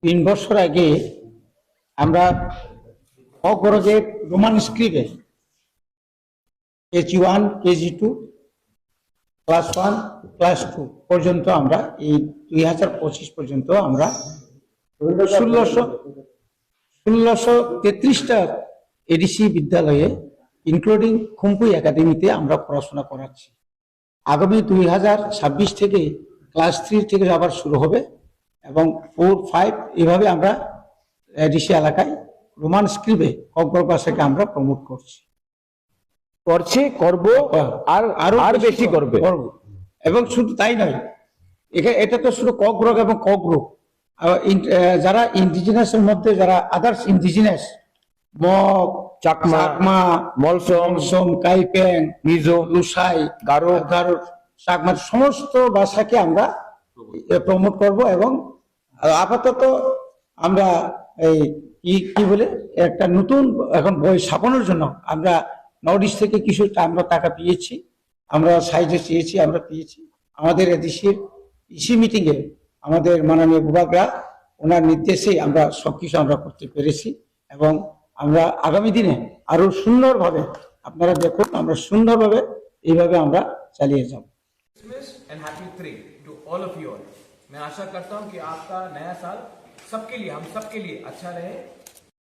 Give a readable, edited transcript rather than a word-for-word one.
3 বছর আগে আমরা অগ্রগের রোমান স্ক্রিপ্টে KG1 KG2 ক্লাস 1 ক্লাস 2 পর্যন্ত আমরা এই 2025 পর্যন্ত আমরা 1633টা এডিসি বিদ্যালয়ে ইনক্লুডিং খুম্পুই একাডেমিতে আমরা পড়াশোনা করাচ্ছি। আগামী 2026 থেকে ক্লাস 3 থেকে আবার শুরু হবে এবং 4, 5 এভাবে আমরা এডিসি এলাকায় রোমান স্ক্রিপ্টে ককবরক ভাষাকে আমরা প্রমোট করছি, করব আর আরো বেশি করবে। এবং শুধু তাই নয়, এটা তো শুধু ককবরক এবং ককগ্রুপ, যারা ইন্ডিজিনাসের মধ্যে যারা আদার্স ইন্ডিজিনাস মগ, চাকমা, মলসম, কাইপেং, মিজো, লুসাই, গারো, চাকমা সমস্ত ভাষাকে আমরা প্রমোট করব। এবং আপাতত আমরা এই কি বলে একটা নতুন এখন বই ছাপানোর জন্য আমরা নর্থ ইস্ট থেকে কিছু আমরা টাকা পেয়েছি, আমরা সাইজে চেয়েছি, আমরা পেয়েছি। আমাদের এদেশের ইসি মিটিং এ আমাদের মাননীয় বিভাগরা ওনার নির্দেশে আমরা সবকিছু আমরা করতে পেরেছি এবং আমরা আগামী দিনে আরো সুন্দরভাবে আপনারা দেখুন আমরা সুন্দরভাবে এইভাবে আমরা চালিয়ে যাব। And happy 3 to all of you all. मैं आशा करता हूं कि आपका नया साल सबके लिए, हम सबके लिए अच्छा रहे।